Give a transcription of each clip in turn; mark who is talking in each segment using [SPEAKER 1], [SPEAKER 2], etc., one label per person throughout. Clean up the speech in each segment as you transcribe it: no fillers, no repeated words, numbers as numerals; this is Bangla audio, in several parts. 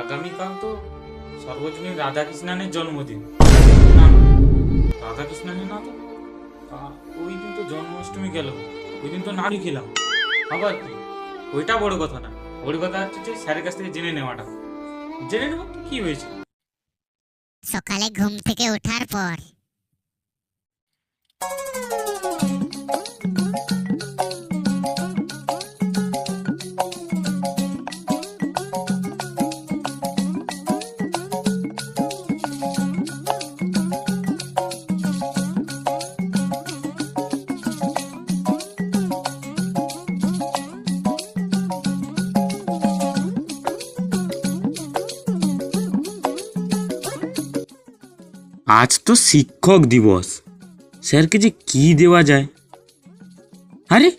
[SPEAKER 1] আগামীকাল তো সর্বজনীন রাধাকৃষ্ণানের জন্মদিন। না না, রাধাকৃষ্ণানের না তো, ওই দিন তো জন্মাষ্টমী গেল, ওই দিন তো নাড়ু খেলাম। আবার কি, ওইটা বড় কথা না। বড় কথা হচ্ছে যে স্যারের কাছ থেকে জেনে নেওয়াটা। জেনে নেব তো কি হয়েছে।
[SPEAKER 2] সকালে ঘুম থেকে ওঠার পর
[SPEAKER 3] আজ তো শিক্ষক দিবস, স্যারকে যে কি দেওয়া যায়। আরে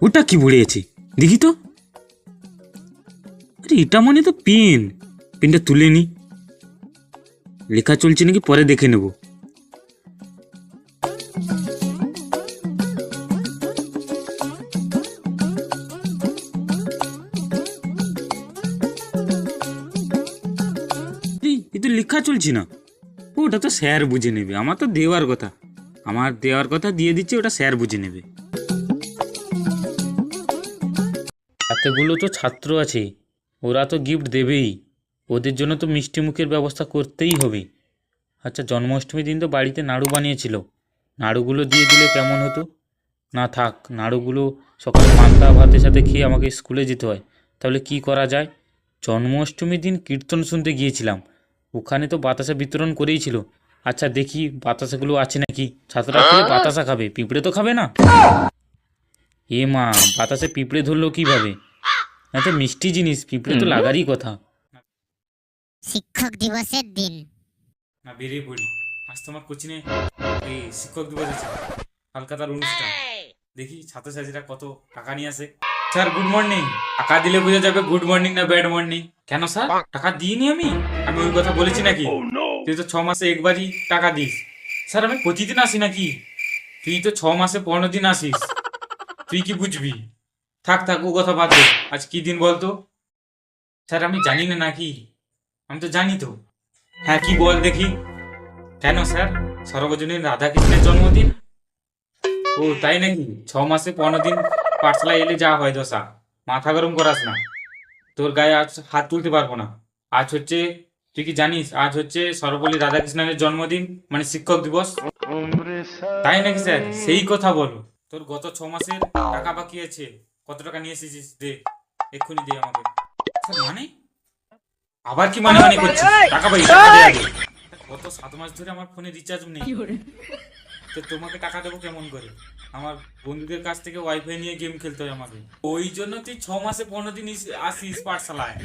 [SPEAKER 3] ওটা কি পড়ে আছে দেখি তো। আরে এটা মনে তো পেনটা তুলে নি, লেখা চলছে নাকি পরে দেখে নেব। এ তো লেখা চলছে না। ওটা তো স্যার বুঝে নেবে, আমার তো দেওয়ার কথা দিয়ে দিচ্ছে, ওটা স্যার বুঝে নেবে। এতগুলো তো ছাত্র আছে, ওরা তো গিফট দেবেই, ওদের জন্য তো মিষ্টি মুখের ব্যবস্থা করতেই হবে। আচ্ছা, জন্মাষ্টমীর দিন তো বাড়িতে নাড়ু বানিয়েছিল, নাড়ুগুলো দিয়ে দিলে কেমন হতো? না থাক, নাড়ুগুলো সকালে পান্তা ভাতের সাথে খেয়ে আমাকে স্কুলে যেতে হয়। তাহলে কি করা যায়? জন্মাষ্টমীর দিন কীর্তন শুনতে গিয়েছিলাম, ওখানে তো বাতাসা বিতরণ করেই ছিল। আচ্ছা দেখি বাতাসাগুলো আছে নাকি, ছাত্ররা খেলে বাতাসা খাবে, পিঁপড়ে তো খাবে না। এ মা, বাতাসে পিঁপড়ে ধরলো কিভাবে? এত মিষ্টি জিনিস, পিঁপড়ে তো লাগারই কথা।
[SPEAKER 2] শিক্ষক দিবসের দিন
[SPEAKER 1] না, বেরিয়ে পড়ি। আজ তোমার কোচিনে এই শিক্ষক দিবস আছে, কলকাতার অনুষ্ঠান। দেখি ছাত্রছাত্রীরা কত টাকা নিয়ে আসে। Sir good morning. টাকা দিলে বোঝা যাবে গুড মর্নিং না ব্যাড মর্নিং। কেন স্যার, টাকা দিইনি আমি ওই কথা বলেছি নাকি? তুই তো 6 মাসে একবারই টাকা দিস। স্যার আমি প্রতিদিন আসি নাকি? তুই তো 6 মাসে 15 দিন আসিস, তুই কি বুঝবি? থাক থাক, ও কথা বাদ দে। আজ কি দিন বলতো? স্যার আমি জানি না নাকি? আমি তো জানি তো। হ্যাঁ কি বল দেখি। কেন স্যার, সর্বজনীন রাধাকৃষ্ণের জন্মদিন। ও তাই নাকি? 6 মাসে 15 দিন পাঠশালায় এলে যা হয় দশা। মাথা গরম করাস না, তোর গায়ে আজ হাত তুলতে পারবো না। আজ হচ্ছে, তুই কি জানিস আজ হচ্ছে সর্বপল্লী রাধাকৃষ্ণনের জন্মদিন, মানে শিক্ষক দিবস। তাই নাকি স্যার? সেই কথা বলো। তোর গত 6 মাসের টাকা বাকি আছে, কত টাকা নিয়ে এসেছিস দে, এক্ষুনি দে আমাকে। স্যার মানে? আবার কি মানে মানে করছিস? টাকা পাই, টাকা দে আগে। গত 7 মাস ধরে আমার ফোনে রিচার্জ নেই, তো তোমাকে টাকা দেবো কেমন করে? আমার বন্ধুদের কাছ থেকে ওয়াইফাই নিয়ে গেম খেলতে হয় আমাকে। ওই জন্য তুই 6 মাসে 15 দিন আসিস পাঠশালায়।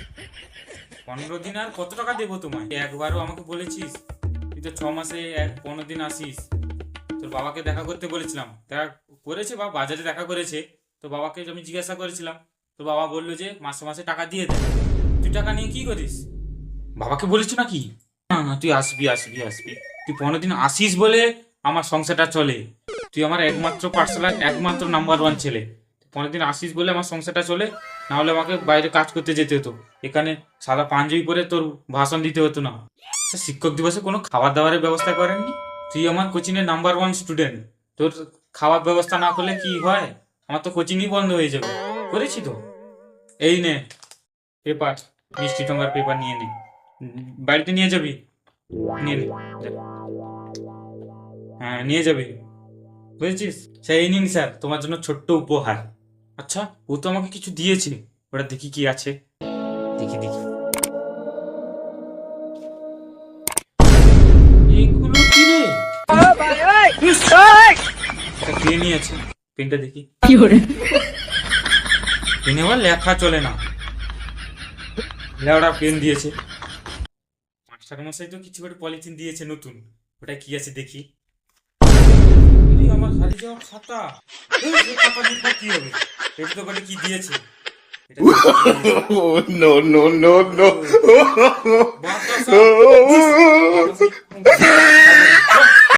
[SPEAKER 1] 15 দিন আর কত টাকা দেবো তোমায়? একবারও আমাকে বলেছিস? তুই তো 6 মাসে 15 দিন আসিস। তোর বাবাকে দেখা করতে বলেছিলাম, দেখা করেছে বা বাজারে দেখা করেছে। তো বাবাকে আমি জিজ্ঞাসা করেছিলাম, তো বাবা বললো যে মাসে মাসে টাকা দিয়ে দেয়। তুই টাকা নিয়ে কি করিস? বাবাকে বলেছো নাকি? না না, তুই আসবি আসবি আসবি। তুই 15 দিন আসিস বলে আমার সংসারটা চলে। তুই আমার একমাত্র পাঠশালার একমাত্র নাম্বার 1 ছেলে। 15 দিন আসিস বলে আমার সংসারটা চলে, না হলে আমাকে বাইরে কাজ করতে যেতে হতো। এখানে সাদা পাঞ্জাবি পরে তোর ভাষণ দিতে হতো না। শিক্ষক দিবসে কোনো খাবার দাবারের ব্যবস্থা করেননি? তুই আমার কোচিংয়ের নাম্বার 1 স্টুডেন্ট, তোর খাওয়ার ব্যবস্থা না করলে কি হয়? আমার তো কোচিংই বন্ধ হয়ে যাবে। করেছি তো। এই নে পেপার, মিষ্টি ঠোঙ্গার পেপার নিয়ে নে, বাড়িতে নিয়ে যাবি। নিয়ে নে, হ্যাঁ নিয়ে যাবি, বুঝেছিস? সেই নিন স্যার তোমার জন্য ছোট্ট উপহার। আচ্ছা, ও তো আমাকে কিছু দিয়েছে, ওটা দেখি কি আছে। দেখি দেখি, এগুলো কি রে? পেন নিয়েছে, পেনটা দেখি। পেনে আবার লেখা চলে না, লেওড়া পেন দিয়েছে। মাস্টার মশাই তো কিছু করে পলিথিন দিয়েছে নতুন, ওটা কি আছে দেখি। আমার হারিয়ে যাওয়া খাতা, খাতা লিখবো কি হবে? এটা তো করে কি দিয়েছে?
[SPEAKER 4] no, no, no, no.
[SPEAKER 1] বাতাসা